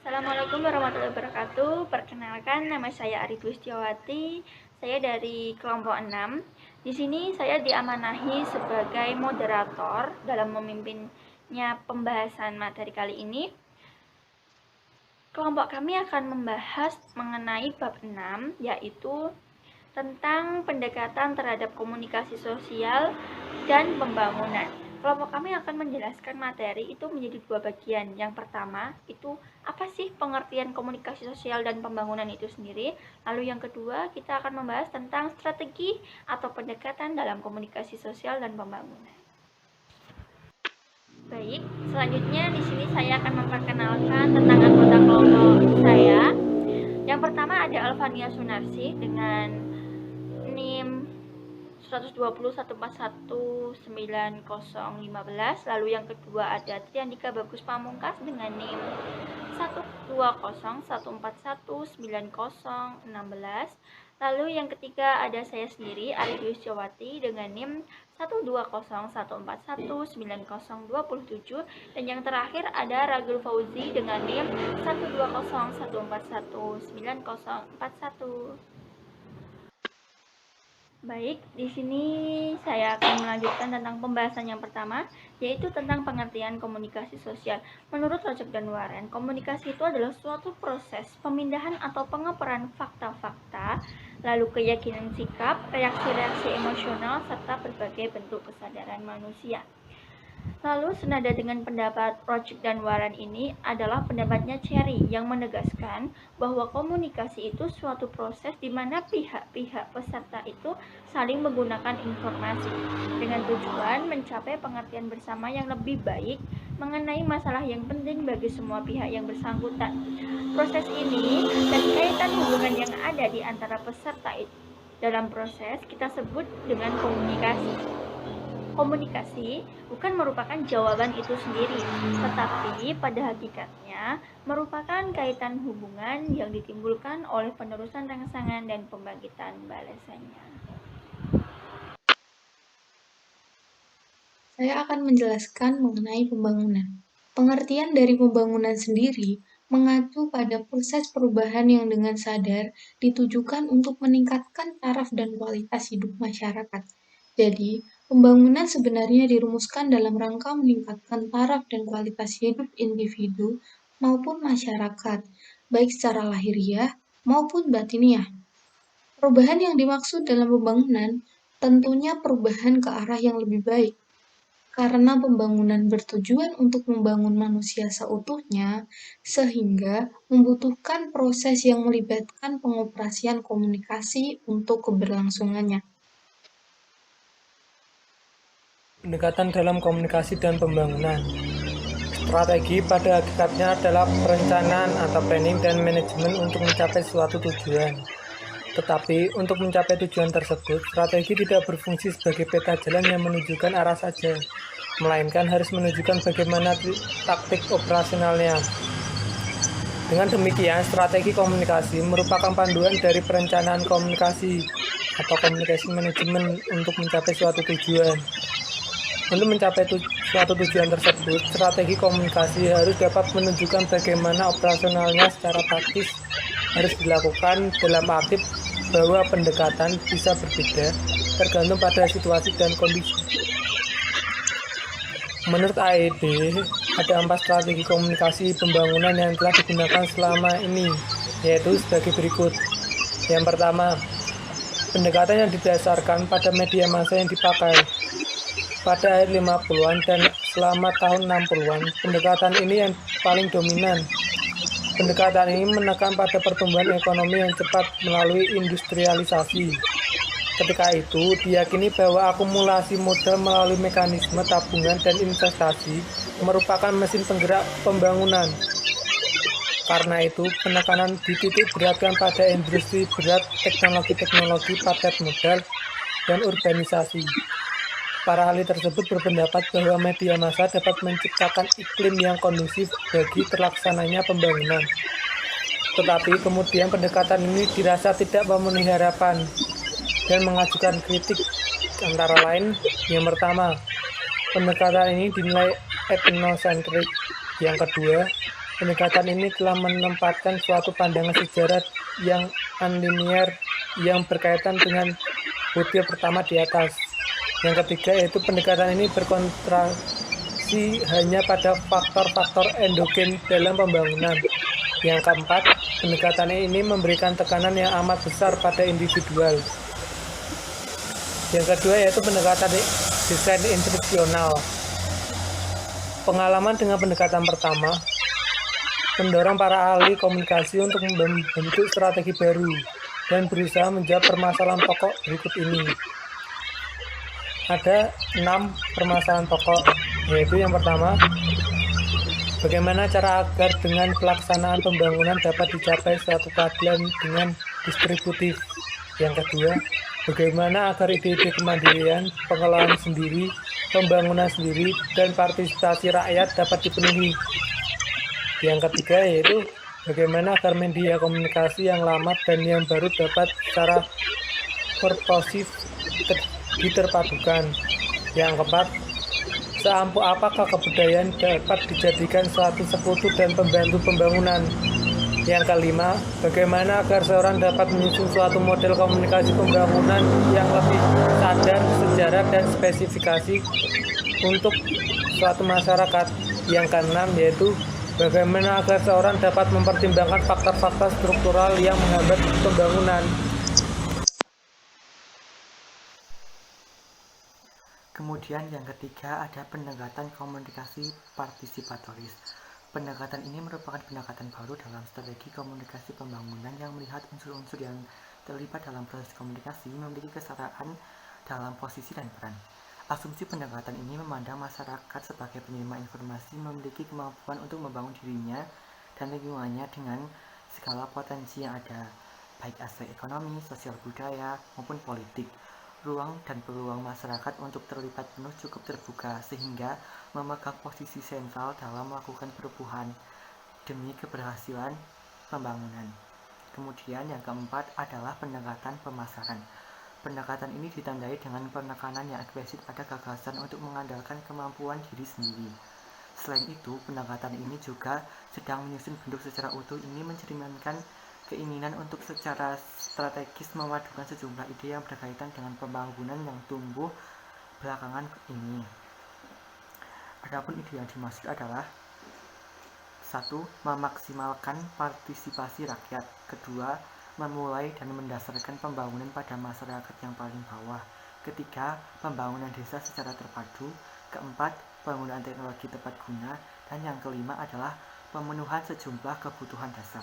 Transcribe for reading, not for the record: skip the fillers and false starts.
Assalamualaikum warahmatullahi wabarakatuh. Perkenalkan, nama saya Ari Dwistiawati. Saya dari kelompok 6. Di sini saya diamanahi sebagai moderator dalam memimpinnya pembahasan materi kali ini. Kelompok kami akan membahas mengenai bab 6, yaitu tentang pendekatan terhadap komunikasi sosial dan pembangunan. Kelompok kami akan menjelaskan materi itu menjadi dua bagian. Yang pertama, itu apa sih pengertian komunikasi sosial dan pembangunan itu sendiri. Lalu yang kedua, kita akan membahas tentang strategi atau pendekatan dalam komunikasi sosial dan pembangunan. Baik, selanjutnya di sini saya akan memperkenalkan tentang anggota kelompok saya. Yang pertama ada Alvania Sunarsi dengan NIM 12014190015. Lalu yang kedua ada Triandika Bagus Pamungkas dengan NIM 12014190016. Lalu yang ketiga ada saya sendiri, Ari Dwistiawati dengan NIM 12014190027. Dan yang terakhir ada Ragil Fauzi dengan NIM 12014190041. Baik, di sini saya akan melanjutkan tentang pembahasan yang pertama, yaitu tentang pengertian komunikasi sosial. Menurut Rajab dan Warren, komunikasi itu adalah suatu proses pemindahan atau pengeperan fakta-fakta, lalu keyakinan sikap, reaksi-reaksi emosional, serta berbagai bentuk kesadaran manusia. Lalu senada dengan pendapat Rajab dan Warren ini adalah pendapatnya Cherry yang menegaskan bahwa komunikasi itu suatu proses di mana pihak-pihak peserta itu saling menggunakan informasi dengan tujuan mencapai pengertian bersama yang lebih baik mengenai masalah yang penting bagi semua pihak yang bersangkutan. Proses ini dan kaitan hubungan yang ada di antara peserta itu dalam proses kita sebut dengan komunikasi. Komunikasi bukan merupakan jawaban itu sendiri, tetapi pada hakikatnya merupakan kaitan hubungan yang ditimbulkan oleh penerusan rangsangan dan pembangkitan balasannya. Saya akan menjelaskan mengenai pembangunan. Pengertian dari pembangunan sendiri mengacu pada proses perubahan yang dengan sadar ditujukan untuk meningkatkan taraf dan kualitas hidup masyarakat. Jadi, pembangunan sebenarnya dirumuskan dalam rangka meningkatkan taraf dan kualitas hidup individu maupun masyarakat, baik secara lahiriah maupun batiniah. Perubahan yang dimaksud dalam pembangunan tentunya perubahan ke arah yang lebih baik, karena pembangunan bertujuan untuk membangun manusia seutuhnya, sehingga membutuhkan proses yang melibatkan pengoperasian komunikasi untuk keberlangsungannya. Pendekatan dalam komunikasi dan pembangunan. Strategi pada hakikatnya adalah perencanaan atau planning dan manajemen untuk mencapai suatu tujuan. Tetapi untuk mencapai tujuan tersebut, strategi tidak berfungsi sebagai peta jalan yang menunjukkan arah saja, melainkan harus menunjukkan bagaimana taktik operasionalnya. Dengan demikian, strategi komunikasi merupakan panduan dari perencanaan komunikasi atau komunikasi manajemen untuk mencapai suatu tujuan. Untuk mencapai suatu tujuan tersebut, strategi komunikasi harus dapat menunjukkan bagaimana operasionalnya secara taktis harus dilakukan, dalam arti bahwa pendekatan bisa berbeda tergantung pada situasi dan kondisi. Menurut AED, ada 4 strategi komunikasi pembangunan yang telah digunakan selama ini, yaitu sebagai berikut. Yang pertama, pendekatan yang didasarkan pada media massa yang dipakai. Pada akhir 50-an dan selama tahun 60-an, pendekatan ini yang paling dominan. Pendekatan ini menekan pada pertumbuhan ekonomi yang cepat melalui industrialisasi. Ketika itu, diyakini bahwa akumulasi modal melalui mekanisme tabungan dan investasi merupakan mesin penggerak pembangunan. Karena itu, penekanan dititik beratkan pada industri berat, teknologi-teknologi padat modal, dan urbanisasi. Para ahli tersebut berpendapat bahwa media massa dapat menciptakan iklim yang kondusif bagi terlaksananya pembangunan. Tetapi kemudian pendekatan ini dirasa tidak memenuhi harapan dan mengajukan kritik, antara lain, yang pertama, pendekatan ini dinilai etnosentrik. Yang kedua, pendekatan ini telah menempatkan suatu pandangan sejarah yang unlinear yang berkaitan dengan butir pertama di atas. Yang ketiga yaitu pendekatan ini berkonsentrasi hanya pada faktor-faktor endogen dalam pembangunan. Yang keempat, pendekatan ini memberikan tekanan yang amat besar pada individual. Yang kedua yaitu pendekatan desain instruksional. Pengalaman dengan pendekatan pertama mendorong para ahli komunikasi untuk membentuk strategi baru dan berusaha menjawab permasalahan pokok berikut ini. Ada 6 permasalahan pokok, yaitu yang pertama, bagaimana cara agar dengan pelaksanaan pembangunan dapat dicapai suatu keadilan dengan distributif. Yang kedua, bagaimana agar ide-ide kemandirian, pengelolaan sendiri, pembangunan sendiri, dan partisipasi rakyat dapat dipenuhi. Yang ketiga yaitu bagaimana agar media komunikasi yang lama dan yang baru dapat secara purposif diterpadukan. Yang keempat, seampuh apakah kebudayaan dapat dijadikan suatu sekutu dan pembantu pembangunan. Yang kelima, bagaimana agar seorang dapat menyusun suatu model komunikasi pembangunan yang lebih sadar sejarah dan spesifikasi untuk suatu masyarakat. Yang keenam yaitu bagaimana agar seorang dapat mempertimbangkan faktor-faktor struktural yang menghambat pembangunan. Kemudian yang ketiga ada pendekatan komunikasi partisipatoris. Pendekatan ini merupakan pendekatan baru dalam strategi komunikasi pembangunan yang melihat unsur-unsur yang terlibat dalam proses komunikasi memiliki kesetaraan dalam posisi dan peran. Asumsi pendekatan ini memandang masyarakat sebagai penerima informasi memiliki kemampuan untuk membangun dirinya dan lingkungannya dengan segala potensi yang ada, baik aspek ekonomi, sosial budaya, maupun politik. Ruang dan peluang masyarakat untuk terlibat penuh cukup terbuka sehingga memegang posisi sentral dalam melakukan perubahan demi keberhasilan pembangunan. Kemudian yang keempat adalah pendekatan pemasaran. Pendekatan ini ditandai dengan penekanan yang eksplisit pada gagasan untuk mengandalkan kemampuan diri sendiri. Selain itu, pendekatan ini juga sedang menyusun bentuk secara utuh. Ini mencerminkan keinginan untuk secara strategis memadukan sejumlah ide yang berkaitan dengan pembangunan yang tumbuh belakangan ini. Adapun ide yang dimaksud adalah 1. Memaksimalkan partisipasi rakyat. 2. Memulai dan mendasarkan pembangunan pada masyarakat yang paling bawah. 3. Pembangunan desa secara terpadu. 4. Penggunaan teknologi tepat guna. Dan yang kelima adalah pemenuhan sejumlah kebutuhan dasar.